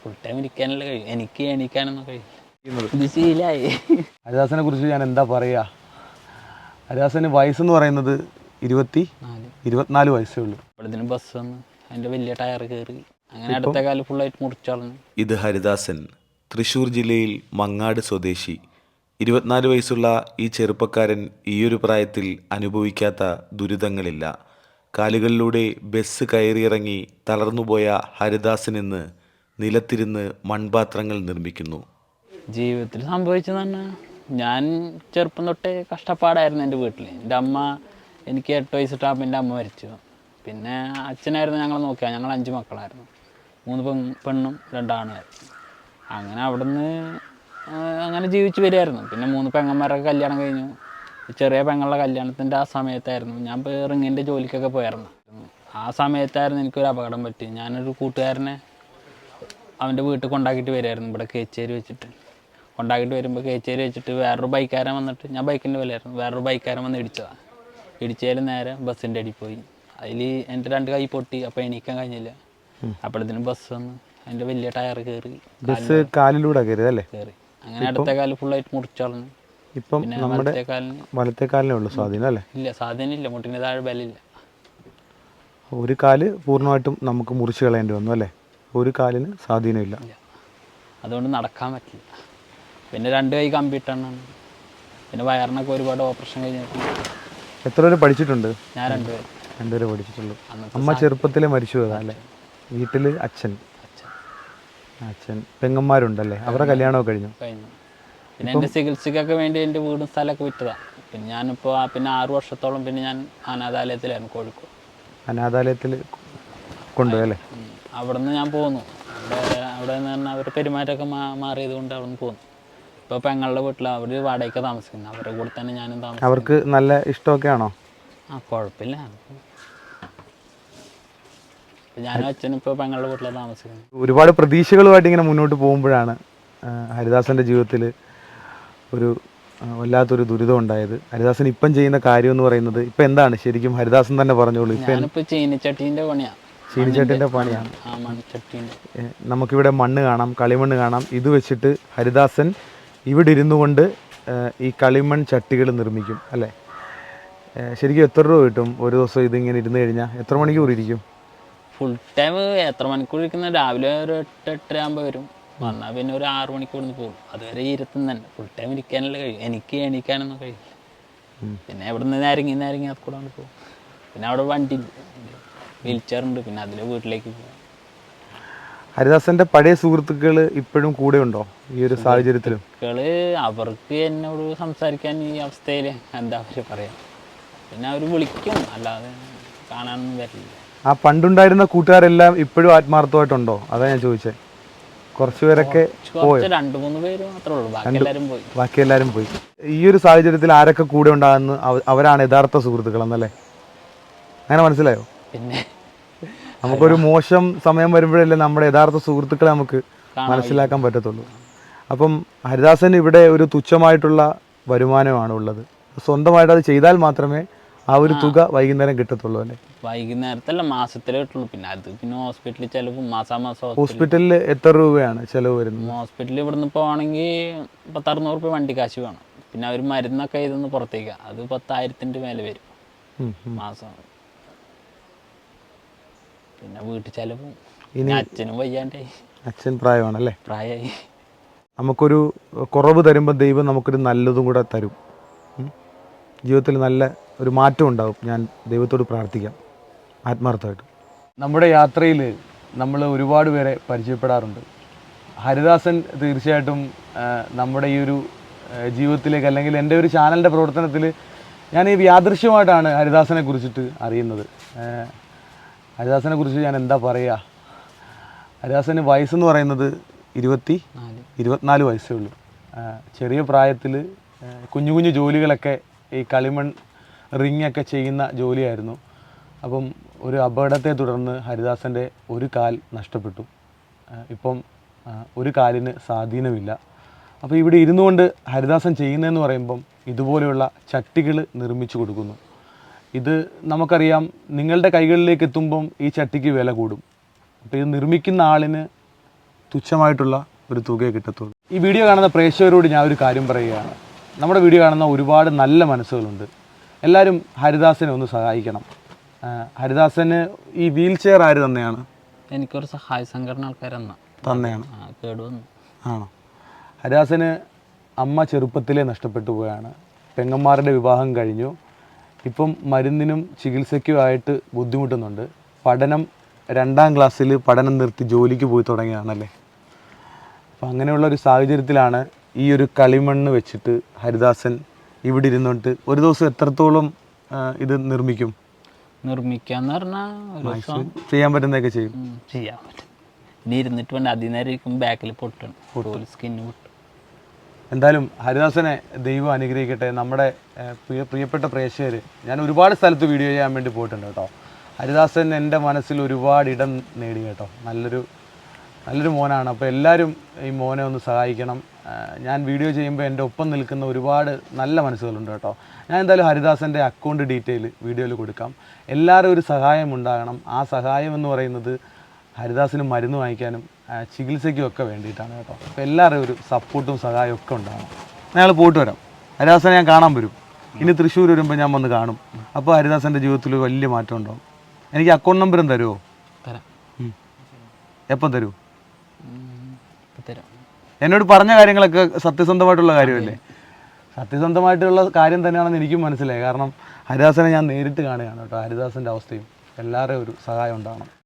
Full time ഇരിക്കാനല്ല കഴിയും, എനിക്ക് എണീക്കാനൊന്നും കഴിയില്ല. ഇത് ശീലമായി. ഹരിദാസനെ കുറിച്ച് ഞാൻ എന്താ പറയുക, ഹരിദാസന് വയസ്സെന്ന് പറയുന്നത് 24 വയസ്സേ ഉള്ളൂ. ഇവിടത്തിന് ബസ് വന്ന് അതിൻ്റെ വലിയ ടയർ കയറി അങ്ങനെ അടുത്ത കാലം ഫുള്ളായിട്ട് മുറിച്ചളഞ്ഞു. ഇത് ഹരിദാസൻ, തൃശ്ശൂർ ജില്ലയിൽ മങ്ങാട് സ്വദേശി. 24 വയസ്സുള്ള ഈ ചെറുപ്പക്കാരൻ ഈയൊരു പ്രായത്തിൽ അനുഭവിക്കാത്ത ദുരിതങ്ങളില്ല. കാലുകളിലൂടെ ബസ് കയറിയിറങ്ങി തളർന്നുപോയ ഹരിദാസൻ ഇന്ന് നിലത്തിരുന്ന് മൺപാത്രങ്ങൾ നിർമ്മിക്കുന്നു. ജീവിതത്തിൽ സംഭവിച്ചതെന്ന് പറഞ്ഞാൽ ഞാൻ ചെറുപ്പം തൊട്ടേ കഷ്ടപ്പാടായിരുന്നു എൻ്റെ വീട്ടിൽ. എൻ്റെ അമ്മ, എനിക്ക് 8 വയസ്സിട്ടാകുമ്പോൾ എൻ്റെ അമ്മ മരിച്ചു. പിന്നെ അച്ഛനായിരുന്നു ഞങ്ങളെ നോക്കുക. ഞങ്ങൾ 5 മക്കളായിരുന്നു, 3 പെണ്ണും 2 ആണുമായിരുന്നു. അങ്ങനെ അവിടുന്ന് അങ്ങനെ ജീവിച്ച് വരികയായിരുന്നു. പിന്നെ 3 പെങ്ങന്മാരൊക്കെ കല്യാണം കഴിഞ്ഞു. ചെറിയ പെങ്ങളുടെ കല്യാണത്തിൻ്റെ ആ സമയത്തായിരുന്നു ഞാൻ റിങ്ങിൻ്റെ ജോലിക്കൊക്കെ പോയായിരുന്നു. ആ സമയത്തായിരുന്നു എനിക്കൊരു അപകടം പറ്റി. ഞാനൊരു കൂട്ടുകാരനെ അവൻ്റെ വീട്ടിൽ കൊണ്ടാക്കിയിട്ട് വരികയായിരുന്നു, ഇവിടെ കേച്ചേരി വെച്ചിട്ട്. കൊണ്ടാക്കിയിട്ട് വരുമ്പോൾ കേച്ചേരി വെച്ചിട്ട് വേറൊരു ബൈക്കാരൻ വന്നിട്ട്, ഞാൻ ബൈക്കിൻ്റെ വിലയായിരുന്നു, വേറൊരു ബൈക്കാരൻ വന്ന് ഇടിച്ചതാണ്. ഇടിച്ചതിൽ നേരെ ബസ്സിൻ്റെ അടി പോയി. അതിൽ എൻ്റെ 2 കൈ പൊട്ടി. അപ്പോൾ എണീക്കാൻ കഴിഞ്ഞില്ല. അപ്പോഴത്തേനും ബസ് വന്ന് അതിൻ്റെ വലിയ ടയർ കയറി, ബസ് കാലിലൂടെ കയറി. അങ്ങനെ അടുത്ത കാലം ഫുള്ളായിട്ട് മുറിച്ചളഞ്ഞു. ഇപ്പം നമ്മുടെ വലത്തെ കാലിനേ ഉള്ളൂ സ്വാധീനം അല്ലേ? ഇല്ല, സ്വാധീനം ഇല്ല, മുട്ടിൻ്റെ താഴെ ബലമില്ല. ഒരു കാല് പൂർണ്ണമായിട്ടും നമുക്ക് മുറിച്ച് കളയേണ്ടി വന്നു അല്ലേ? ഒരു കാലിന് സ്വാധീനമില്ല, അതുകൊണ്ട് നടക്കാൻ പറ്റില്ല. പിന്നെ 2 കൈ കമ്പിട്ടാണ്. പിന്നെ വയറിനൊക്കെ ഒരുപാട് ഓപ്പറേഷൻ കഴിഞ്ഞിട്ട്. എത്ര പേര് പഠിച്ചിട്ടുണ്ട്? ഞാൻ 2 പേര് പഠിച്ചിട്ടുള്ളൂ. അമ്മ ചെറുപ്പത്തിലെ മരിച്ചു പോയതാ അല്ലേ? വീട്ടിൽ അച്ഛൻ പെങ്ങന്മാരുണ്ടല്ലേ? അവരുടെ കല്യാണമൊക്കെ കഴിഞ്ഞു. പിന്നെ എൻ്റെ ചികിത്സക്കൊക്കെ വേണ്ടി എൻ്റെ വീടും സ്ഥലമൊക്കെ വിറ്റതാണ്. പിന്നെ ഞാനിപ്പോൾ 6 വർഷത്തോളം പിന്നെ ഞാൻ അനാഥാലയത്തിലായിരുന്നു, കോഴിക്കോട് അനാഥാലയത്തിൽ കൊണ്ടുപോയി അല്ലേ? അവിടെ നിന്ന് ഞാൻ പോന്നു. അവിടെ നിന്ന് പറഞ്ഞാൽ അവരുടെ പെരുമാറ്റമൊക്കെ മാറിയത് കൊണ്ട് അവിടെ നിന്ന് പോന്നു. ഇപ്പോൾ പെങ്ങളുടെ വീട്ടിൽ അവർ വാടകയ്ക്ക് താമസിക്കുന്നത്, അവരുടെ കൂടെ തന്നെ ഞാനും താമസിക്കും. അവർക്ക് നല്ല ഇഷ്ടമൊക്കെ ആണോ? കുഴപ്പമില്ല. ഞാനും അച്ഛനും ഇപ്പോൾ പെങ്ങളുടെ വീട്ടിലാണ് താമസിക്കുന്നത്. ഒരുപാട് പ്രതീക്ഷകളുമായിട്ട് ഇങ്ങനെ മുന്നോട്ട് പോകുമ്പോഴാണ് ഹരിദാസൻ്റെ ജീവിതത്തിൽ ഒരു വല്ലാത്തൊരു ദുരിതം ഉണ്ടായത്. ഹരിദാസൻ ഇപ്പം ചെയ്യുന്ന കാര്യം എന്ന് പറയുന്നത് ഇപ്പം എന്താണ് ശരിക്കും? ഹരിദാസൻ തന്നെ പറഞ്ഞോളൂ. ഞാനിപ്പോൾ ചീനിച്ചട്ടീൻ്റെ പണിയാണ്. ചീനിച്ചട്ടിൻ്റെ പണിയാണ്. നമുക്കിവിടെ മണ്ണ് കാണാം, കളിമണ്ണ് കാണാം. ഇത് വെച്ചിട്ട് ഹരിദാസൻ ഇവിടെ ഇരുന്നു കൊണ്ട് ഈ കളിമൺ ചട്ടികൾ നിർമ്മിക്കും അല്ലേ? ശരിക്കും എത്ര രൂപ കിട്ടും ഒരു ദിവസം ഇതിങ്ങനെ ഇരുന്ന് കഴിഞ്ഞാൽ? എത്ര മണിക്കൂർ ഇരിക്കും? ഫുൾ ടൈം എത്ര മണിക്കൂർ ഇരിക്കുന്നത്? രാവിലെ ഒരു 8-8:30 ആകുമ്പോൾ വരും. വന്നാൽ പിന്നെ ഒരു 6 മണിക്കൂർ പോകും. അതുവരെ ഇരുത്തുന്ന തന്നെ. ഫുൾ ടൈം ഇരിക്കാനല്ല കഴിയും, എനിക്ക് എണീക്കാനൊന്നും കഴിയില്ല. പിന്നെ ഇവിടെ നിന്ന് നേരങ്ങി അത് കൂടെ പോകും. പിന്നെ അവിടെ വണ്ടി വീൽ ചെയർ ഉണ്ട്, പിന്നെ അതിൽ വീട്ടിലേക്ക് പോകും. ഹരിദാസന്റെ പഴയ സുഹൃത്തുക്കൾ ഇപ്പോഴും കൂടെ ഉണ്ടോ ഈ ഒരു സാഹചര്യത്തിലും? അവർക്ക് എന്നോട് സംസാരിക്കാൻ ഈ അവസ്ഥയിൽ എന്താ അവർ പറയാം. പിന്നെ അവർ വിളിക്കും, അല്ലാതെ കാണാനൊന്നും വരില്ല. ആ പണ്ടുണ്ടായിരുന്ന കൂട്ടുകാരെല്ലാം ഇപ്പോഴും ആത്മാർത്ഥമായിട്ടുണ്ടോ? അതാ ഞാൻ ചോദിച്ചത്. കുറച്ച് പേരൊക്കെ 2-3 പേര് മാത്രമേ ഉള്ളൂ, ബാക്കി എല്ലാവരും പോയി. ഈ ഒരു സാഹചര്യത്തിൽ ആരൊക്കെ കൂടെ ഉണ്ടാകുന്ന അവരാണ് യഥാർത്ഥ സുഹൃത്തുക്കൾ എന്നല്ലേ? അങ്ങനെ മനസ്സിലായോ? പിന്നെ നമുക്കൊരു മോശം സമയം വരുമ്പോഴല്ലേ നമ്മുടെ യഥാർത്ഥ സുഹൃത്തുക്കളെ നമുക്ക് മനസ്സിലാക്കാൻ പറ്റത്തുള്ളൂ. അപ്പം ഹരിദാസൻ ഇവിടെ ഒരു തുച്ഛമായിട്ടുള്ള വരുമാനമാണ് ഉള്ളത്. സ്വന്തമായിട്ട് അത് ചെയ്താൽ മാത്രമേ ആ ഒരു തുക വൈകുന്നേരം കിട്ടത്തുള്ളൂ അല്ലേ? വൈകുന്നേരത്തല്ല, മാസത്തിലേ കിട്ടുള്ളൂ. പിന്നെ അത് പിന്നെ ഹോസ്പിറ്റലിൽ ചിലവ് മാസം ഹോസ്പിറ്റലിൽ എത്ര രൂപയാണ് ചിലവ് വരുന്നത്? ഹോസ്പിറ്റലിൽ ഇവിടുന്ന് പോവാണെങ്കിൽ 500-600 രൂപ വണ്ടി കാശ് വേണം. പിന്നെ അവർ മരുന്നൊക്കെ ഇതൊന്ന് പുറത്തേക്ക്, അത് 10,000-ൻ്റെ മേലെ വരും മാസം. പിന്നെ വീട്ടിൽ ചിലവും. ഇനി അച്ഛനും വയ്യാണ്ടായി. അച്ഛൻ പ്രായമാണല്ലേ? പ്രായമായി. നമുക്കൊരു കുറവ് തരുമ്പോൾ ദൈവം നമുക്കൊരു നല്ലതും കൂടെ തരും. ജീവിതത്തിൽ നല്ല ഒരു മാറ്റം ഉണ്ടാവും. ഞാൻ ദൈവത്തോട് പ്രാർത്ഥിക്കാം ആത്മാർത്ഥമായിട്ട്. നമ്മുടെ യാത്രയിൽ നമ്മൾ ഒരുപാട് പേരെ പരിചയപ്പെടാറുണ്ട്. ഹരിദാസൻ തീർച്ചയായിട്ടും നമ്മുടെ ഈ ഒരു ജീവിതത്തിലേക്ക്, അല്ലെങ്കിൽ എൻ്റെ ഒരു ചാനലിൻ്റെ പ്രവർത്തനത്തിൽ ഞാൻ ഈ യാദൃശ്യമായിട്ടാണ് ഹരിദാസനെ കുറിച്ചിട്ട് അറിയുന്നത്. ഹരിദാസനെ കുറിച്ച് ഞാൻ എന്താ പറയുക, ഹരിദാസന് വയസ്സെന്ന് പറയുന്നത് 24 വയസ്സേ ഉള്ളൂ. ചെറിയ പ്രായത്തിൽ കുഞ്ഞു കുഞ്ഞു ജോലികളൊക്കെ ഈ കളിമൺ റിങ്ങൊക്കെ ചെയ്യുന്ന ജോലിയായിരുന്നു. അപ്പം ഒരു അപകടത്തെ തുടർന്ന് ഹരിദാസൻ്റെ ഒരു കാൽ നഷ്ടപ്പെട്ടു. ഇപ്പം ഒരു കാലിന് സ്വാധീനമില്ല. അപ്പോൾ ഇവിടെ ഇരുന്നു കൊണ്ട് ഹരിദാസൻ ചെയ്യുന്നതെന്ന് പറയുമ്പം ഇതുപോലെയുള്ള ചട്ടികൾ നിർമ്മിച്ചു കൊടുക്കുന്നു. ഇത് നമുക്കറിയാം, നിങ്ങളുടെ കൈകളിലേക്ക് എത്തുമ്പം ഈ ചട്ടിക്ക് വില കൂടും. അപ്പോൾ ഇത് നിർമ്മിക്കുന്ന ആളിന് തുച്ഛമായിട്ടുള്ള ഒരു തുകയെ കിട്ടത്തുള്ളൂ. ഈ വീഡിയോ കാണുന്ന പ്രേക്ഷകരോട് ഞാൻ ഒരു കാര്യം പറയുകയാണ്. നമ്മുടെ വീഡിയോ കാണുന്ന ഒരുപാട് നല്ല മനസ്സുകളുണ്ട്. എല്ലാവരും ഹരിദാസനെ ഒന്ന് സഹായിക്കണം. ഹരിദാസന് ഈ വീൽ ചെയർ ആര് തന്നെയാണ്? എനിക്കൊരു സഹായ സംഘടന ആൾക്കാർ തന്നെയാണ്. കേടുവന്നു. ആണോ? ഹരിദാസന് അമ്മ ചെറുപ്പത്തിലേ നഷ്ടപ്പെട്ടു പോയാണ്. പെങ്ങന്മാരുടെ വിവാഹം കഴിഞ്ഞു. ഇപ്പം മരുന്നിനും ചികിത്സയ്ക്കുമായിട്ട് ബുദ്ധിമുട്ടുന്നുണ്ട്. പഠനം 2ാം ക്ലാസ്സിൽ പഠനം നിർത്തി ജോലിക്ക് പോയി തുടങ്ങിയതാണല്ലേ. അപ്പം അങ്ങനെയുള്ളൊരു സാഹചര്യത്തിലാണ് ഈ ഒരു കളിമണ്ണ് വെച്ചിട്ട് ഹരിദാസൻ ഇവിടെ ഇരുന്നിട്ട് ഒരു ദിവസം എത്രത്തോളം ഇത് നിർമ്മിക്കാന്ന് പറഞ്ഞാൽ ഒരു ദിവസം ചെയ്യാൻ പറ്റുന്നതൊക്കെ ചെയ്യും. ചെയ്യാൻ പറ്റും. ഇനി ഇരുന്നിട്ട് വേണ്ട, അതിനേരം ഇരിക്കും ബാക്കിൽ പൊട്ടണം, സ്കിന്ന് പൊട്ടും. എന്തായാലും ഹരിദാസനെ ദൈവം അനുഗ്രഹിക്കട്ടെ. നമ്മുടെ പ്രിയപ്പെട്ട പ്രേക്ഷകർ, ഞാൻ ഒരുപാട് സ്ഥലത്ത് വീഡിയോ ചെയ്യാൻ വേണ്ടി പോയിട്ടുണ്ട് കേട്ടോ. ഹരിദാസൻ എൻ്റെ മനസ്സിൽ ഒരുപാട് ഇടം നേടി കേട്ടോ. നല്ലൊരു മോനാണ്. അപ്പോൾ എല്ലാവരും ഈ മോനെ ഒന്ന് സഹായിക്കണം. ഞാൻ വീഡിയോ ചെയ്യുമ്പോൾ എൻ്റെ ഒപ്പം നിൽക്കുന്ന ഒരുപാട് നല്ല മനസ്സുകളുണ്ട് കേട്ടോ. ഞാൻ എന്തായാലും ഹരിദാസൻ്റെ അക്കൗണ്ട് ഡീറ്റെയിൽ വീഡിയോയിൽ കൊടുക്കാം. എല്ലാവരും ഒരു സഹായം ഉണ്ടാകണം. ആ സഹായം എന്ന് പറയുന്നത് ഹരിദാസിന് മരുന്ന് വാങ്ങിക്കാനും ചികിത്സയ്ക്കും ഒക്കെ വേണ്ടിയിട്ടാണ് കേട്ടോ. അപ്പോൾ എല്ലാവരും ഒരു സപ്പോർട്ടും സഹായവും ഒക്കെ ഉണ്ടാകണം. ഞങ്ങൾ പോയിട്ട് വരാം. ഹരിദാസനെ ഞാൻ കാണാൻ വരും. ഇനി തൃശ്ശൂർ വരുമ്പോൾ ഞാൻ വന്ന് കാണും. അപ്പോൾ ഹരിദാസൻ്റെ ജീവിതത്തിൽ വലിയ മാറ്റം ഉണ്ടാവും. എനിക്ക് അക്കൗണ്ട് നമ്പറും തരുമോ? തരാം. എപ്പം തരൂ? തരാം. എന്നോട് പറഞ്ഞ കാര്യങ്ങളൊക്കെ സത്യസന്ധമായിട്ടുള്ള കാര്യമല്ലേ? സത്യസന്ധമായിട്ടുള്ള കാര്യം തന്നെയാണെന്ന് എനിക്കും മനസ്സിലായി. കാരണം ഹരിദാസനെ ഞാൻ നേരിട്ട് കാണുകയാണ് കേട്ടോ. ഹരിദാസൻ്റെ അവസ്ഥയും എല്ലാവരുടെയും ഒരു സഹായം ഉണ്ടാകണം.